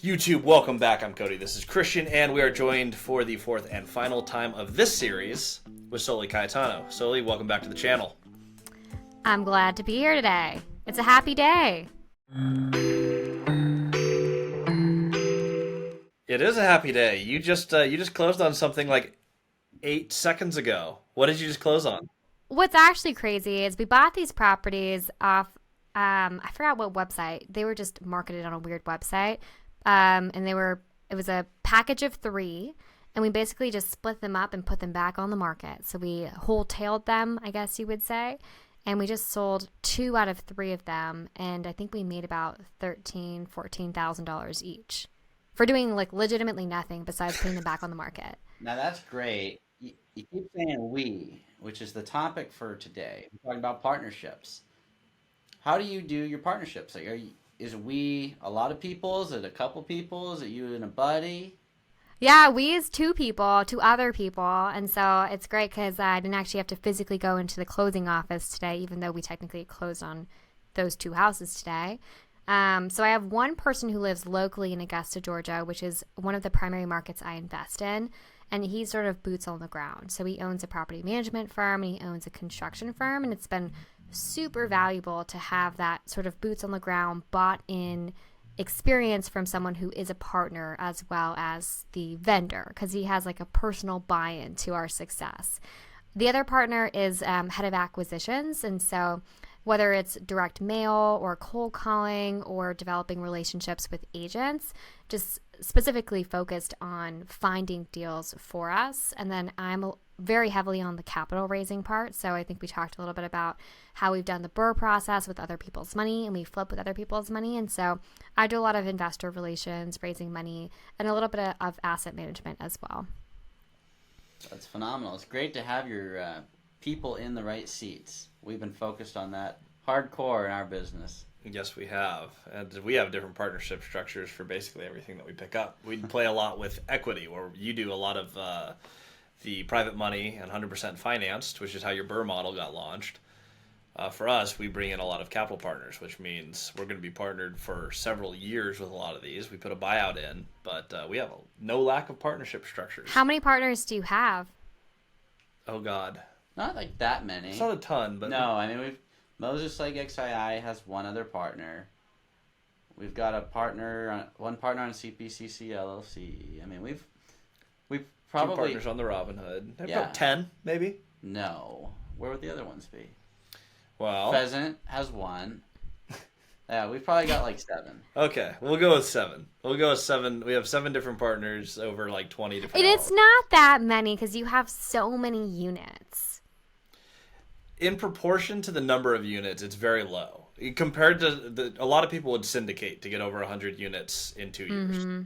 YouTube, welcome back. I'm Cody. This is Christian, and we are joined for the fourth and final time of this series with Soli Cayetano. Soli, welcome back to the channel. I'm glad to be here today. It's a happy day. It is a happy day. You just closed on something like 8 seconds ago. What did you just close on? What's actually crazy is we bought these properties off, I forgot what website. They were just marketed on a weird website. And it was a package of 3, and we basically just split them up and put them back on the market. So we wholetailed them, I guess you would say, and we just sold 2 out of 3 of them, and I think we made about $14,000 each for doing like legitimately nothing besides putting them back on the market. Now that's great. You keep saying we, which is the topic for today. We're talking about partnerships. How do you do your partnerships? Like, is we a lot of people? Is it a couple people? Is it you and a buddy? Yeah, we is 2 people, 2 other people, and so it's great because I didn't actually have to physically go into the closing office today, even though we technically closed on those 2 houses today. So I have one person who lives locally in Augusta, Georgia, which is one of the primary markets I invest in, and he's sort of boots on the ground. So he owns a property management firm and he owns a construction firm, and it's been super valuable to have that sort of boots on the ground, bought in experience from someone who is a partner as well as the vendor, because he has like a personal buy-in to our success. The other partner is head of acquisitions, and so whether it's direct mail or cold calling or developing relationships with agents, just specifically focused on finding deals for us. And then I'm very heavily on the capital raising part. So I think we talked a little bit about how we've done the BRRRR process with other people's money, and we flip with other people's money. And so I do a lot of investor relations, raising money, and a little bit of asset management as well. That's phenomenal. It's great to have your people in the right seats. We've been focused on that hardcore in our business. Yes, we have. And we have different partnership structures for basically everything that we pick up. We play a lot with equity, where you do a lot of the private money and 100% financed, which is how your BRRRR model got launched. For us, we bring in a lot of capital partners, which means we're going to be partnered for several years with a lot of these. We put a buyout in, but we have no lack of partnership structures. How many partners do you have? Oh, God. Not like that many. It's not a ton, but... No, I mean, Moses Lake XII has one other partner. We've got one partner on CPCC LLC. I mean, we've probably... 2 partners on the Robinhood. Yeah. About 10, maybe? No. Where would the other ones be? Well... Pheasant has 1. Yeah, we've probably got like 7. Okay, we'll go with 7. We'll go with 7. We have 7 different partners over like 20 different... And it's not that many because you have so many units. In proportion to the number of units, it's very low. Compared to a lot of people would syndicate to get over 100 units in 2 years,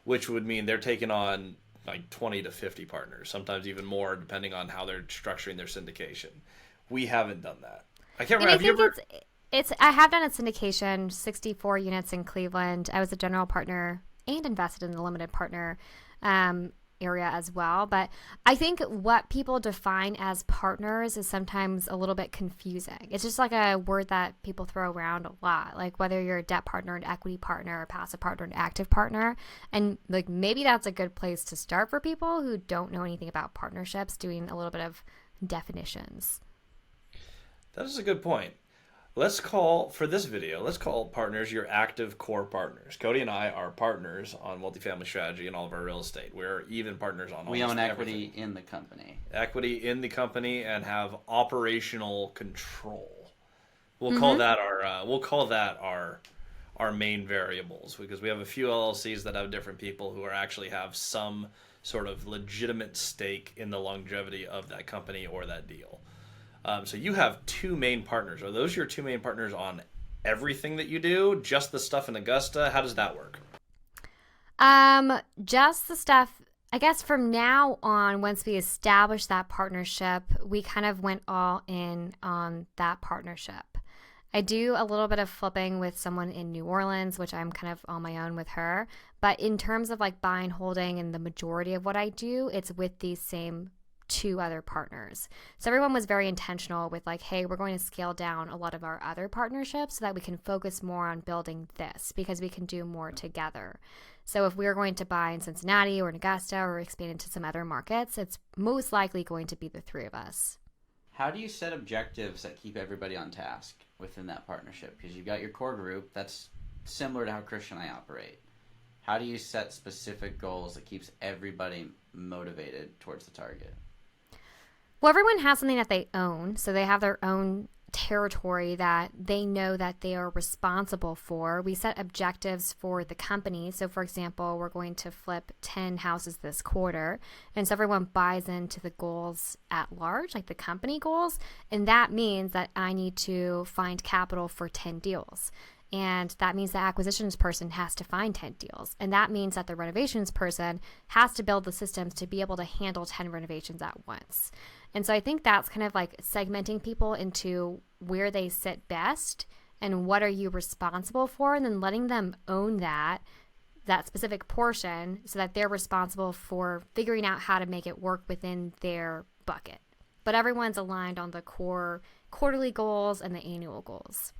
which would mean they're taking on like 20 to 50 partners, sometimes even more, depending on how they're structuring their syndication. We haven't done that. I can't remember. Have you ever... I have done a syndication, 64 units in Cleveland. I was a general partner and invested in the limited partner area as well. But I think what people define as partners is sometimes a little bit confusing. It's just like a word that people throw around a lot, like whether you're a debt partner, an equity partner, a passive partner, an active partner. And like maybe that's a good place to start for people who don't know anything about partnerships, doing a little bit of definitions. That is a good point. For this video, let's call partners your active core partners. Cody and I are partners on multifamily strategy and all of our real estate. We're even partners on We own equity everything. in the company. Equity in the company and have operational control. We'll call that our main variables, because we have a few LLCs that have different people who actually have some sort of legitimate stake in the longevity of that company or that deal. So you have 2 main partners. Are those your 2 main partners on everything that you do? Just the stuff in Augusta? How does that work? Just the stuff, I guess from now on, once we established that partnership, we kind of went all in on that partnership. I do a little bit of flipping with someone in New Orleans, which I'm kind of on my own with her. But in terms of like buying, holding, and the majority of what I do, it's with these same 2 other partners. So everyone was very intentional with like, hey, we're going to scale down a lot of our other partnerships so that we can focus more on building this because we can do more together. So if we're going to buy in Cincinnati or in Augusta or expand into some other markets, it's most likely going to be the 3 of us. How do you set objectives that keep everybody on task within that partnership? Because you've got your core group. That's similar to how Christian and I operate. How do you set specific goals that keeps everybody motivated towards the target? Well, everyone has something that they own. So they have their own territory that they know that they are responsible for. We set objectives for the company. So for example, we're going to flip 10 houses this quarter. And so everyone buys into the goals at large, like the company goals. And that means that I need to find capital for 10 deals. And that means the acquisitions person has to find 10 deals. And that means that the renovations person has to build the systems to be able to handle 10 renovations at once. And so I think that's kind of like segmenting people into where they sit best and what are you responsible for, and then letting them own that specific portion so that they're responsible for figuring out how to make it work within their bucket. But everyone's aligned on the core quarterly goals and the annual goals.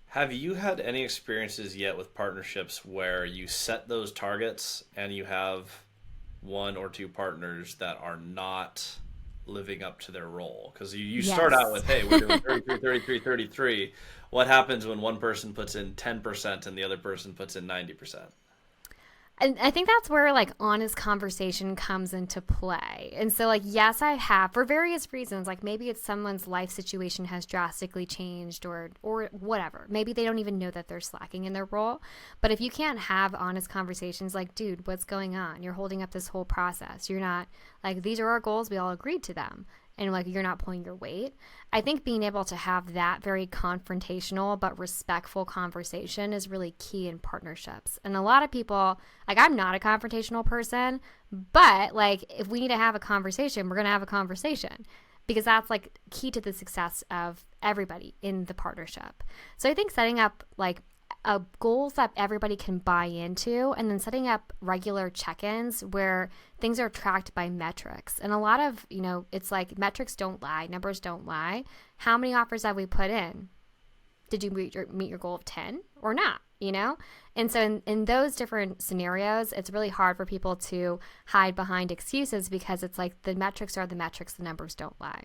Have you had any experiences yet with partnerships where you set those targets and you have 1 or 2 partners that are not living up to their role? Because you start out with, hey, we're doing 33, 33, 33. What happens when one person puts in 10% and the other person puts in 90%? And I think that's where like honest conversation comes into play. And so like, yes, I have for various reasons, like maybe it's someone's life situation has drastically changed or whatever. Maybe they don't even know that they're slacking in their role. But if you can't have honest conversations like, dude, what's going on? You're holding up this whole process. You're not like, these are our goals. We all agreed to them. And like, you're not pulling your weight. I think being able to have that very confrontational but respectful conversation is really key in partnerships. And a lot of people, like, I'm not a confrontational person, but like, if we need to have a conversation, we're going to have a conversation because that's like key to the success of everybody in the partnership. So I think setting up like goals that everybody can buy into, and then setting up regular check-ins where things are tracked by metrics. And a lot of, it's like metrics don't lie, numbers don't lie. How many offers have we put in? Did you meet your goal of 10 or not? And so in those different scenarios, it's really hard for people to hide behind excuses because it's like the metrics are the metrics, the numbers don't lie.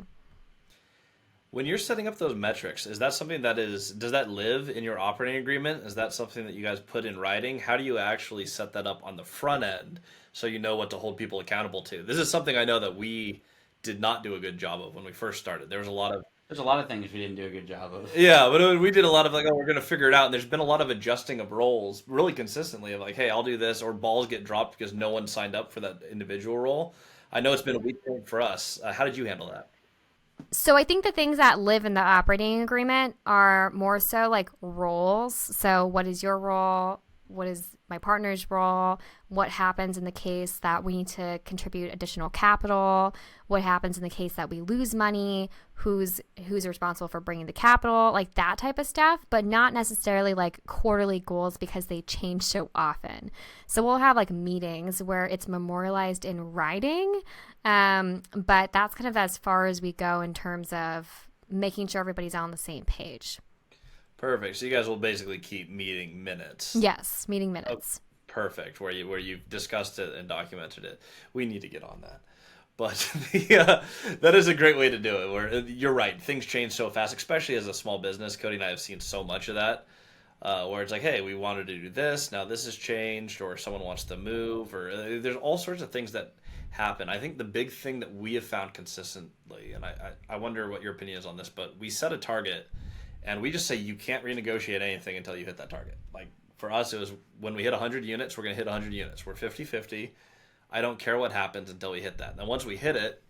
When you're setting up those metrics, is that something does that live in your operating agreement? Is that something that you guys put in writing? How do you actually set that up on the front end so you know what to hold people accountable to? This is something I know that we did not do a good job of when we first started. There's a lot of things we didn't do a good job of. Yeah, but we did a lot of like, oh, we're going to figure it out. And there's been a lot of adjusting of roles really consistently of like, hey, I'll do this, or balls get dropped because no one signed up for that individual role. I know it's been a weak thing for us. How did you handle that? So I think the things that live in the operating agreement are more so like roles. So what is your role? What is my partner's role? What happens in the case that we need to contribute additional capital? What happens in the case that we lose money? Who's responsible for bringing the capital? Like that type of stuff, but not necessarily like quarterly goals because they change so often. So we'll have like meetings where it's memorialized in writing, but that's kind of as far as we go in terms of making sure everybody's on the same page. Perfect. So you guys will basically keep meeting minutes. Yes, meeting minutes. Oh, perfect. Where you've discussed it and documented it. We need to get on that. But that is a great way to do it. Where you're right, things change so fast, especially as a small business. Cody and I have seen so much of that, where it's like, hey, we wanted to do this, now this has changed, or someone wants to move, or there's all sorts of things that happen. I think the big thing that we have found consistently, and I wonder what your opinion is on this, but we set a target. And we just say you can't renegotiate anything until you hit that target. Like for us, it was when we hit 100 units, we're going to hit 100 units. We're 50-50. I don't care what happens until we hit that. And once we hit it,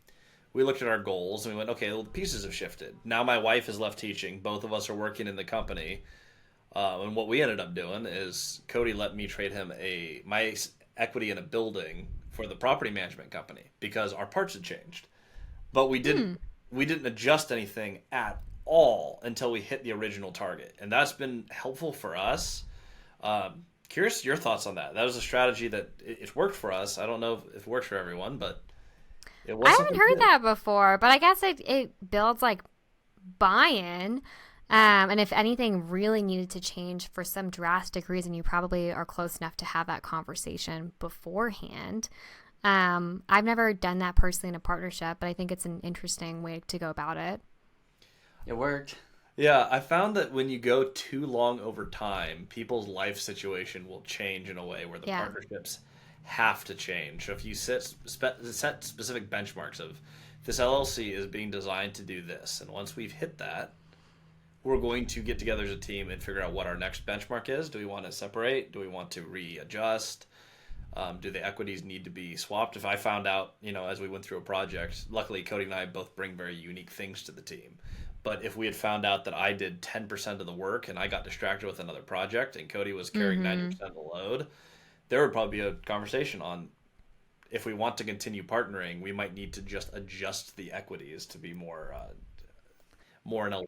we looked at our goals and we went, okay, well, the pieces have shifted. Now my wife has left teaching. Both of us are working in the company. And what we ended up doing is Cody let me trade him my equity in a building for the property management company because our parts had changed. But we didn't adjust anything at all until we hit the original target, and that's been helpful for us. Curious your thoughts on that. That was a strategy that it's worked for us. I don't know if it works for everyone, but It I was haven't something heard good. that before, but I guess it builds like buy-in. And if anything really needed to change for some drastic reason, you probably are close enough to have that conversation beforehand. I've never done that personally in a partnership, but I think it's an interesting way to go about it. It worked. Yeah, I found that when you go too long over time, people's life situation will change in a way where the Yeah. partnerships have to change. So if you set specific benchmarks of this LLC is being designed to do this, and once we've hit that, we're going to get together as a team and figure out what our next benchmark is. Do we want to separate? Do we want to readjust? Do the equities need to be swapped? If I found out, as we went through a project, luckily Cody and I both bring very unique things to the team. But if we had found out that I did 10% of the work and I got distracted with another project and Cody was carrying Mm-hmm. 90% of the load, there would probably be a conversation on if we want to continue partnering, we might need to just adjust the equities to be more in alignment.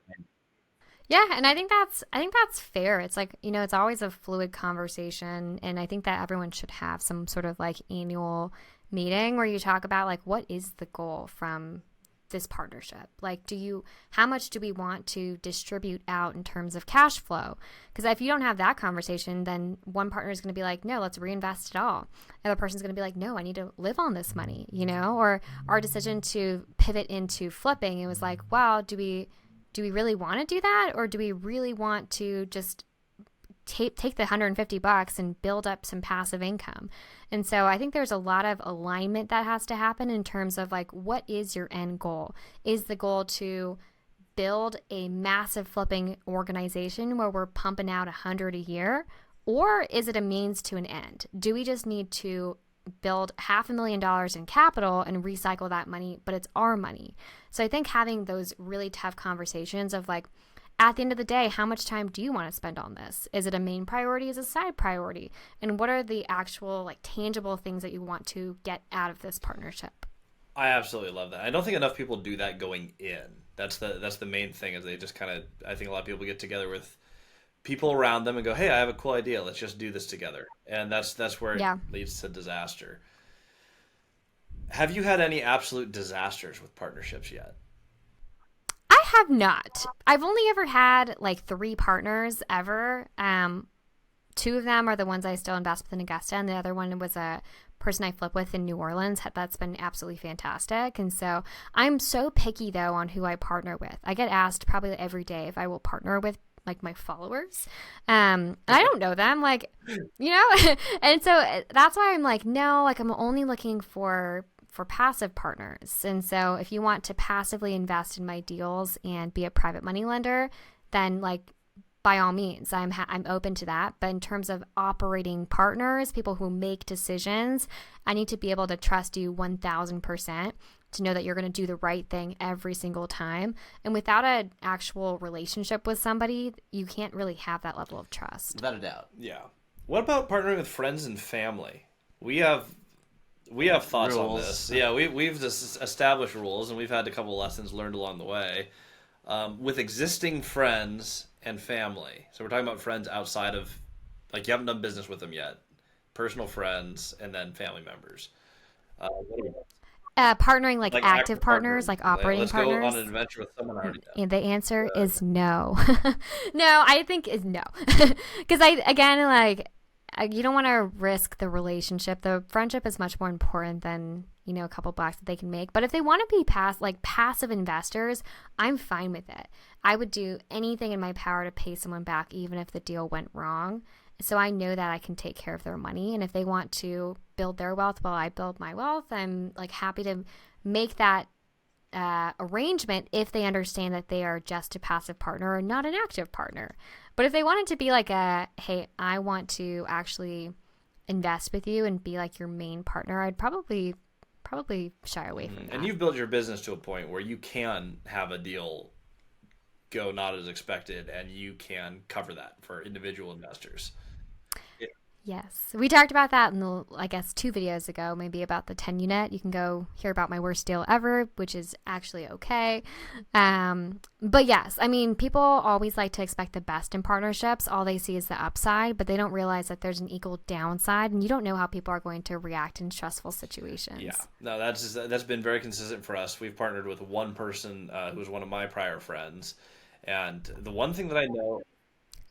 Yeah, and I think that's fair. It's like, it's always a fluid conversation, and I think that everyone should have some sort of like annual meeting where you talk about like what is the goal from this partnership? Like how much do we want to distribute out in terms of cash flow? Because if you don't have that conversation, then one partner is going to be like, "No, let's reinvest it all." The other person's going to be like, "No, I need to live on this money." Or our decision to pivot into flipping, it was like, "Wow, do we really want to do that, or do we really want to just take the $150 and build up some passive income?" And so I think there's a lot of alignment that has to happen in terms of like, what is your end goal? Is the goal to build a massive flipping organization where we're pumping out 100 a year, or is it a means to an end? Do we just need to build $500,000 in capital and recycle that money, but it's our money? So I think having those really tough conversations of like, at the end of the day, how much time do you want to spend on this? Is it a main priority? Is it a side priority? And what are the actual like tangible things that you want to get out of this partnership? I absolutely love that. I don't think enough people do that going in. That's the main thing is they just kind of I think a lot of people get together with people around them and go, "Hey, I have a cool idea. Let's just do this together." And that's where it Yeah. leads to disaster. Have you had any absolute disasters with partnerships yet? I have not. I've only ever had like three partners ever. Two of them are the ones I still invest with in Augusta, and the other one was a person I flip with in New Orleans. That's been absolutely fantastic. And so I'm so picky though on who I partner with. I get asked probably every day if I will partner with like my followers. And I don't know them, like, and so that's why I'm like, no, like I'm only looking for passive partners. And so if you want to passively invest in my deals and be a private money lender, then like by all means, I'm open to that. But in terms of operating partners, people who make decisions, I need to be able to trust you 1000% to know that you're going to do the right thing every single time. And without an actual relationship with somebody, you can't really have that level of trust. Without a doubt. Yeah. What about partnering with friends and family? We have thoughts on Rules. this. Yeah, we've just established rules, and we've had a couple lessons learned along the way with existing friends and family. So we're talking about friends outside of, like, you haven't done business with them yet, personal friends, and then family members. What about, Partnering like like active active partners, partners? like operating Let's go on partners. an adventure with someone I already And the answer know. is no. No, I think is no. Because again, like, you don't want to risk the relationship. The friendship is much more important than, a couple bucks that they can make. But if they want to be passive investors, I'm fine with it. I would do anything in my power to pay someone back, even if the deal went wrong. So I know that I can take care of their money. And if they want to build their wealth while I build my wealth, I'm like happy to make that arrangement if they understand that they are just a passive partner and not an active partner. But if they wanted to be like hey, I want to actually invest with you and be like your main partner, I'd probably shy away from And that. you've built your business to a point where you can have a deal go not as expected, and you can cover that for individual investors. Yes. We talked about that in the, I guess, 2 videos ago, maybe about the 10 unit. You can go hear about my worst deal ever, which is actually okay. But yes, I mean, people always like to expect the best in partnerships. All they see is the upside, but they don't realize that there's an equal downside, and you don't know how people are going to react in stressful situations. Yeah, no, that's been very consistent for us. We've partnered with one person who was one of my prior friends, and the one thing that I know.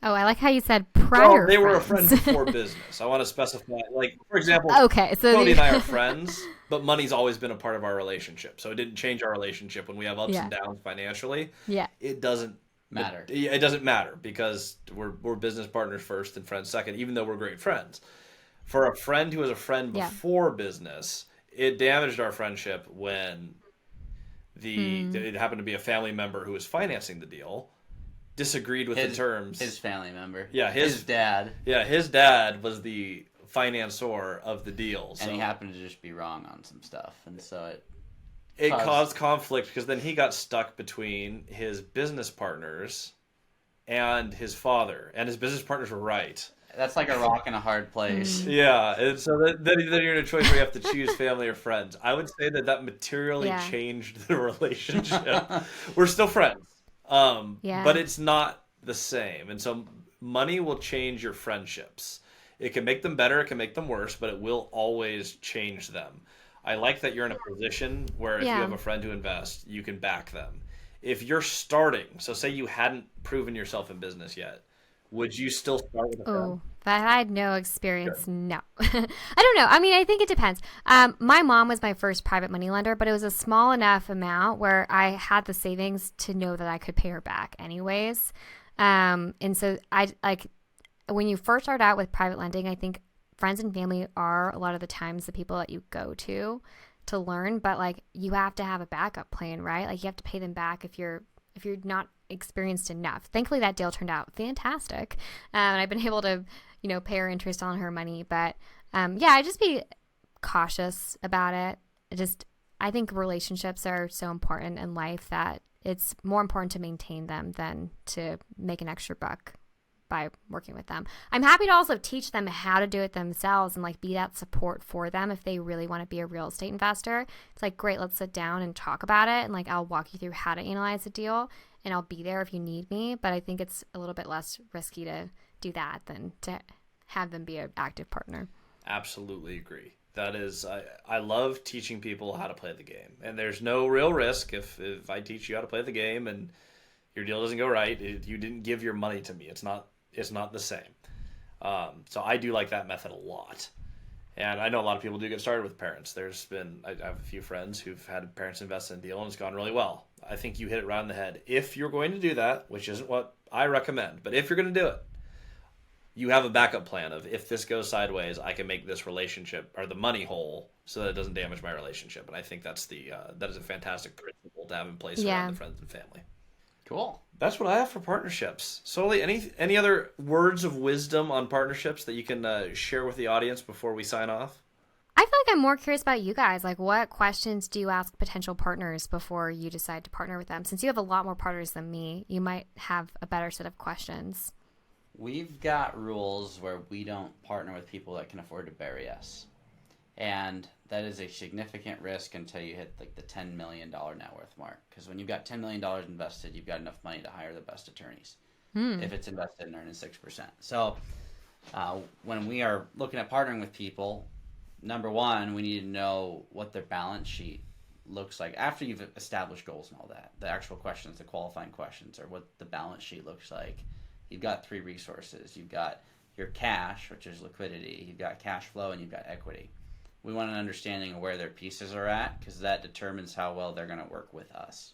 Oh, I like how you said Well, prior they were a friend friends. before business. I want to specify, like, for example, Okay, so Cody and I are friends, but money's always been a part of our relationship. So it didn't change our relationship when we have ups yeah, and downs financially. yeah. It doesn't Matter. It doesn't matter because we're business partners first and friends second, even though we're great friends. For a friend who was a friend Yeah. before business, it damaged our friendship when Mm. it happened to be a family member who was financing the deal, disagreed with the terms. His family member. Yeah, his dad. Yeah, his dad was the financier of the deal. So And he happened to just be wrong on some stuff. And so it caused conflict because then he got stuck between his business partners and his father. And his business partners were right. that's like a rock in a hard place. Yeah, and so then you're in a choice where you have to choose family or friends. I would say that materially Yeah. changed the relationship. We're still friends, Yeah. but it's not the same. And so money will change your friendships. It can make them better, it can make them worse, but it will always change them. I like that you're in a position where if you Yeah. have a friend who invests, you can back them. If you're starting, so say you hadn't proven yourself in business yet, would you still start with a friend? Oh, that I had no experience. No. I don't know. I mean, I think it depends. My mom was my first private money lender, but it was a small enough amount where I had the savings to know that I could pay her back anyways. And so I like when you first start out with private lending, I think friends and family are a lot of the times the people that you go to learn, but like you have to have a backup plan, right? Like you have to pay them back if you're not experienced enough. Thankfully, that deal turned out fantastic, and I've been able to, pay her interest on her money. But yeah, I just be cautious about it. I think relationships are so important in life that it's more important to maintain them than to make an extra buck by working with them. I'm happy to also teach them how to do it themselves and like be that support for them if they really want to be a real estate investor. It's like, great, let's sit down and talk about it. And like, I'll walk you through how to analyze the deal and I'll be there if you need me. But I think it's a little bit less risky to do that than to have them be an active partner. Absolutely agree. That is, I love teaching people how to play the game. And there's no real risk if I teach you how to play the game and your deal doesn't go right. You didn't give your money to me. It's not the same. So I do like that method a lot. And I know a lot of people do get started with parents. I have a few friends who've had parents invest in a deal and it's gone really well. I think you hit it right on the head. If you're going to do that, which isn't what I recommend, but if you're going to do it, you have a backup plan of if this goes sideways, I can make this relationship or the money whole so that it doesn't damage my relationship. And I think that is a fantastic principle to have in place around the friends and family. Cool. That's what I have for partnerships. Soli, any other words of wisdom on partnerships that you can share with the audience before we sign off? I feel like I'm more curious about you guys. Like, what questions do you ask potential partners before you decide to partner with them? Since you have a lot more partners than me, you might have a better set of questions. We've got rules where we don't partner with people that can afford to bury us. And that is a significant risk until you hit like the $10 million net worth mark. Because when you've got $10 million invested, you've got enough money to hire the best attorneys. If it's invested and earning 6%. So when we are looking at partnering with people, number one, we need to know what their balance sheet looks like after you've established goals and all that. The actual questions, the qualifying questions, are what the balance sheet looks like. You've got 3 resources. You've got your cash, which is liquidity. You've got cash flow, and you've got equity. We want an understanding of where their pieces are at because that determines how well they're going to work with us.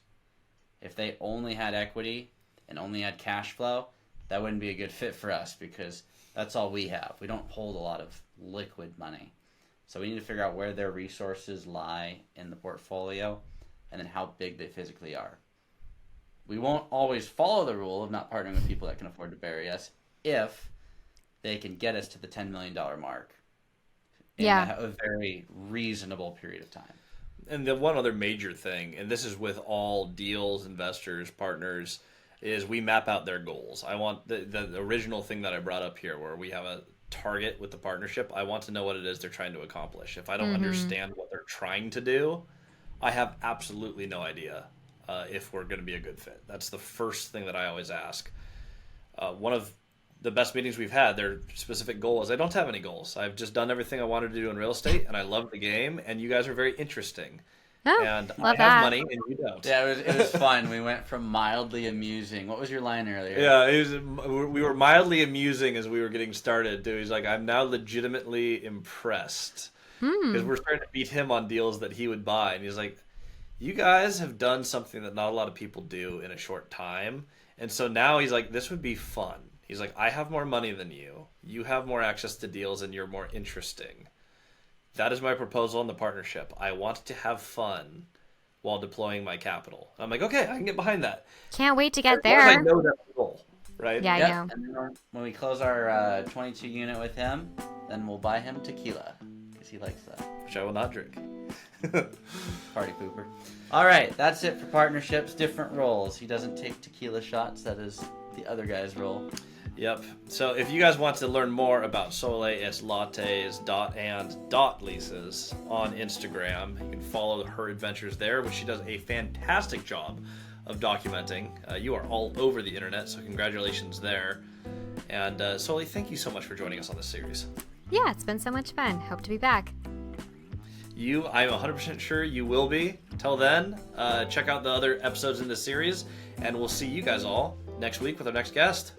If they only had equity and only had cash flow, that wouldn't be a good fit for us because that's all we have. We don't hold a lot of liquid money. So we need to figure out where their resources lie in the portfolio and then how big they physically are. We won't always follow the rule of not partnering with people that can afford to bury us if they can get us to the $10 million mark in a very reasonable period of time. And the one other major thing, and this is with all deals, investors, partners, is we map out their goals. I want the original thing that I brought up here where we have target with the partnership, I want to know what it is they're trying to accomplish. If I don't understand what they're trying to do, I have absolutely no idea if we're going to be a good fit. That's the first thing that I always ask. One of the best meetings we've had, their specific goal is I don't have any goals. I've just done everything I wanted to do in real estate, and I love the game, and you guys are very interesting. Oh, And I love have that. money, and you don't. Yeah, it was fun. We went from mildly amusing. What was your line earlier? Yeah, we were mildly amusing as we were getting started. Dude, he's like, I'm now legitimately impressed. Because we're starting to beat him on deals that he would buy. And he's like, you guys have done something that not a lot of people do in a short time. And so now he's like, this would be fun. He's like, I have more money than you. You have more access to deals and you're more interesting. That is my proposal in the partnership. I want to have fun while deploying my capital. And I'm like, okay, I can get behind that. Can't wait to get As long as I there. know that's the goal, right? Yeah, I Yep. know. And then when we close our 22 unit with him, then we'll buy him tequila because he likes that. Which I will not drink. Party pooper. All right, that's it for partnerships. Different roles. He doesn't take tequila shots. That is the other guy's role. Yep. So if you guys want to learn more about Soli, it's lattes.and.leases on Instagram. You can follow her adventures there, which she does a fantastic job of documenting. You are all over the internet, so congratulations there. And Soli, thank you so much for joining us on this series. Yeah, it's been so much fun. Hope to be back. I'm 100% sure you will be. Till then, check out the other episodes in this series, and we'll see you guys all next week with our next guest.